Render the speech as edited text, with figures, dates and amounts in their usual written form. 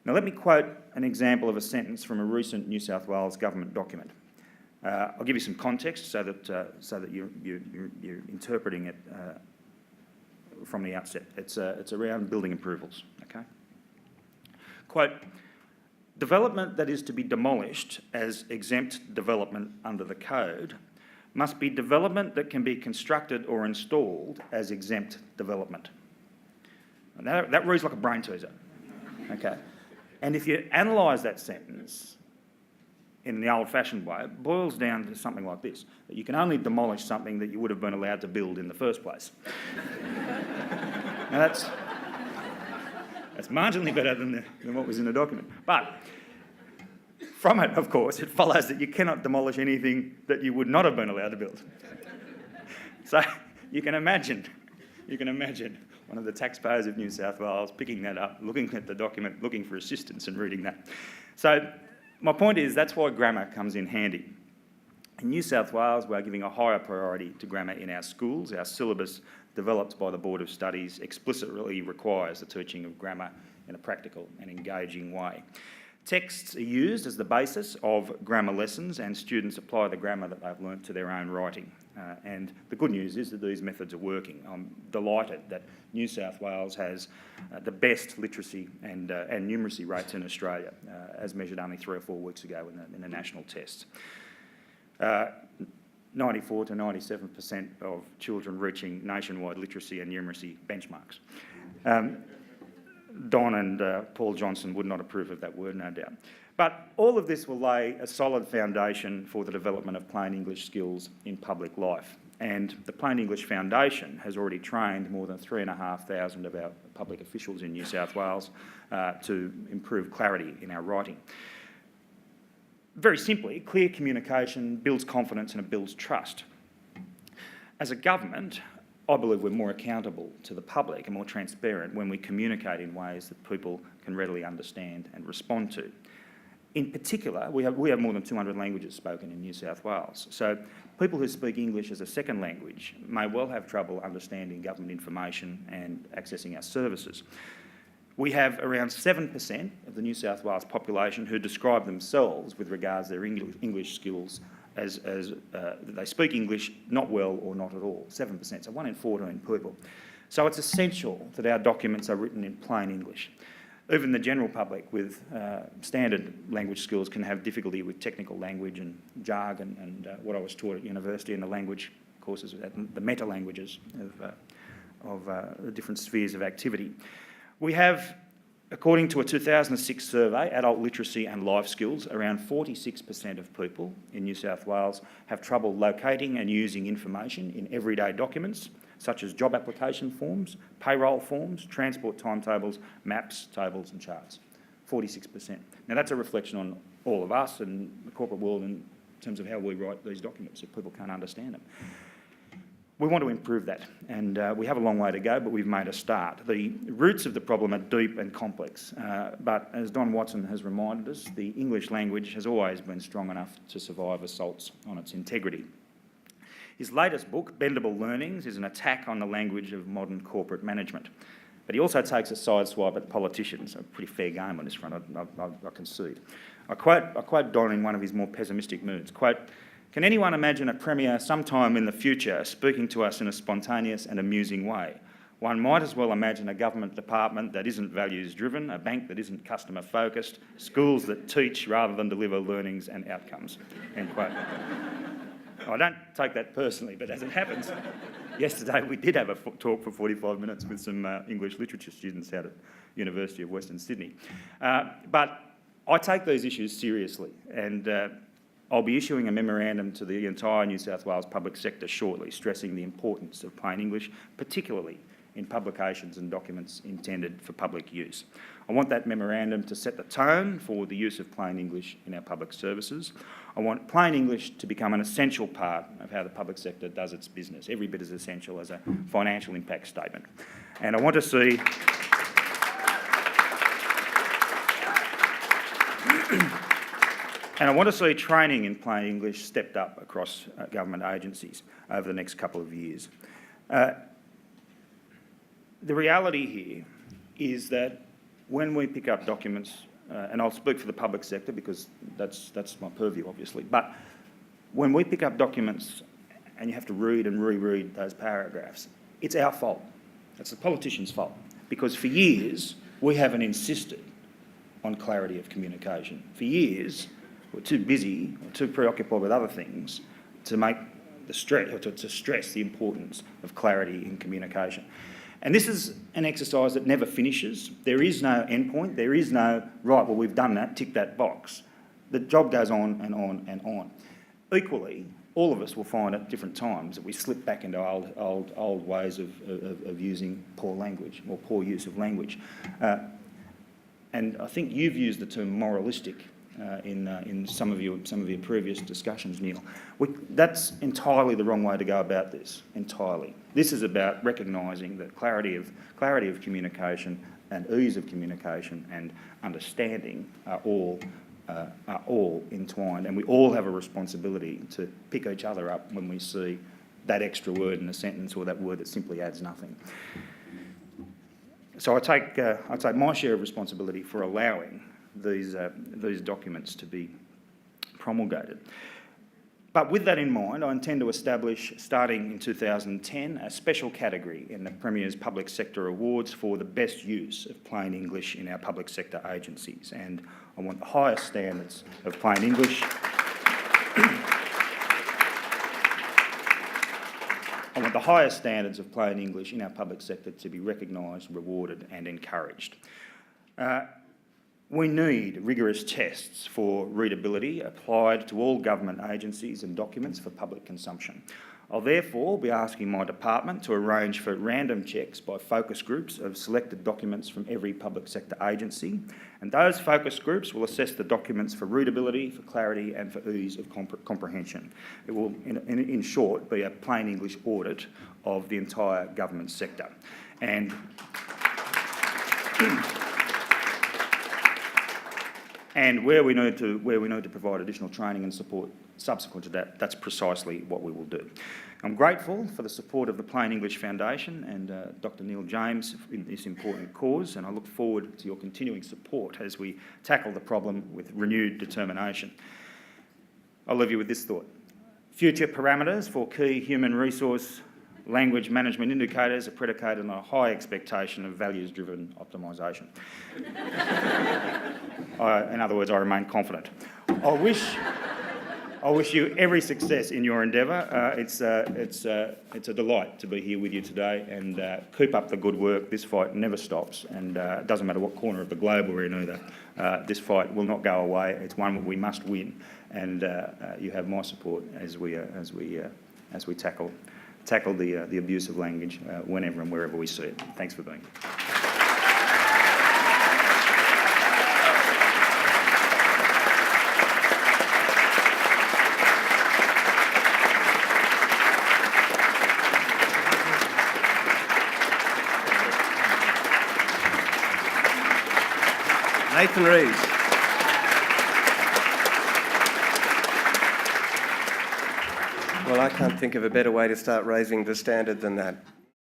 Now let me quote an example of a sentence from a recent New South Wales government document. I'll give you some context so that you're interpreting it from the outset. It's around building approvals, okay? Quote, development that is to be demolished as exempt development under the code must be development that can be constructed or installed as exempt development. Now, that reads like a brain teaser, okay? And if you analyse that sentence in the old-fashioned way, it boils down to something like this, that you can only demolish something that you would have been allowed to build in the first place. Now that's marginally better than what was in the document. But from it, of course, it follows that you cannot demolish anything that you would not have been allowed to build. So you can imagine one of the taxpayers of New South Wales picking that up, looking at the document, looking for assistance and reading that. So my point is that's why grammar comes in handy. In New South Wales, we're giving a higher priority to grammar in our schools. Our syllabus, developed by the Board of Studies, explicitly requires the teaching of grammar in a practical and engaging way. Texts are used as the basis of grammar lessons, and students apply the grammar that they've learnt to their own writing. And the good news is that these methods are working. I'm delighted that New South Wales has the best literacy and numeracy rates in Australia, as measured only 3 or 4 weeks ago in the national tests. 94 to 97% of children reaching nationwide literacy and numeracy benchmarks. Don and Paul Johnson would not approve of that word, no doubt. But all of this will lay a solid foundation for the development of plain English skills in public life. And the Plain English Foundation has already trained more than 3,500 of our public officials in New South Wales to improve clarity in our writing. Very simply, clear communication builds confidence and it builds trust. As a government, I believe we're more accountable to the public and more transparent when we communicate in ways that people can readily understand and respond to. In particular, we have more than 200 languages spoken in New South Wales. So people who speak English as a second language may well have trouble understanding government information and accessing our services. We have around 7% of the New South Wales population who describe themselves with regards to their English skills as they speak English not well or not at all, 7%, so 1 in 14 people. So it's essential that our documents are written in plain English. Even the general public with standard language skills can have difficulty with technical language and jargon and what I was taught at university in the language courses, the meta languages of the different spheres of activity. We have, according to a 2006 survey, adult literacy and life skills, around 46% of people in New South Wales have trouble locating and using information in everyday documents, such as job application forms, payroll forms, transport timetables, maps, tables and charts. 46%. Now that's a reflection on all of us and the corporate world in terms of how we write these documents if people can't understand them. We want to improve that, and we have a long way to go, but we've made a start. The roots of the problem are deep and complex, but as Don Watson has reminded us, the English language has always been strong enough to survive assaults on its integrity. His latest book, Bendable Learnings, is an attack on the language of modern corporate management, but he also takes a sideswipe at politicians. A pretty fair game on this front, I concede. I quote Don in one of his more pessimistic moods, quote, "Can anyone imagine a Premier sometime in the future speaking to us in a spontaneous and amusing way? One might as well imagine a government department that isn't values-driven, a bank that isn't customer-focused, schools that teach rather than deliver learnings and outcomes." End quote. I don't take that personally, but as it happens, yesterday we did have a talk for 45 minutes with some English literature students out at University of Western Sydney. But I take these issues seriously, and I'll be issuing a memorandum to the entire New South Wales public sector shortly, stressing the importance of plain English, particularly in publications and documents intended for public use. I want that memorandum to set the tone for the use of plain English in our public services. I want plain English to become an essential part of how the public sector does its business, every bit as essential as a financial impact statement. And I want to see and I want to see training in plain English stepped up across government agencies over the next couple of years. The reality here is that when we pick up documents and I'll speak for the public sector because that's my purview, obviously, but when we pick up documents and you have to read and reread those paragraphs, it's our fault. It's the politicians' fault. Because for years, we haven't insisted on clarity of communication. For years, we're too busy or too preoccupied with other things to make the stress, or to stress the importance of clarity in communication. And this is an exercise that never finishes. There is no end point. There is no, right, well, we've done that, tick that box. The job goes on and on and on. Equally, all of us will find at different times that we slip back into old ways of using poor language or poor use of language. And I think you've used the term moralistic in some of your previous discussions, Neil. That's entirely the wrong way to go about this, entirely. This is about recognising that clarity of communication and ease of communication and understanding are all entwined, and we all have a responsibility to pick each other up when we see that extra word in a sentence or that word that simply adds nothing. So I take my share of responsibility for allowing these documents to be promulgated. But with that in mind, I intend to establish, starting in 2010, a special category in the Premier's Public Sector Awards for the best use of plain English in our public sector agencies. And I want the highest standards of plain English. I want the highest standards of plain English in our public sector to be recognised, rewarded and encouraged. We need rigorous tests for readability applied to all government agencies and documents for public consumption. I'll therefore be asking my department to arrange for random checks by focus groups of selected documents from every public sector agency, and those focus groups will assess the documents for readability, for clarity and for ease of comprehension. It will, in short, be a plain English audit of the entire government sector. And where we need to provide additional training and support subsequent to that, that's precisely what we will do. I'm grateful for the support of the Plain English Foundation and Dr. Neil James in this important cause, and I look forward to your continuing support as we tackle the problem with renewed determination. I'll leave you with this thought. Future parameters for key human resource language management indicators are predicated on a high expectation of values-driven optimisation. In other words, I remain confident. I wish you every success in your endeavour. It's a delight to be here with you today, and keep up the good work. This fight never stops, and it doesn't matter what corner of the globe we're in either. This fight will not go away. It's one that we must win, and you have my support as we tackle the abuse of language whenever and wherever we see it. Thanks for being here. Nathan Rees. Well, I can't think of a better way to start raising the standard than that.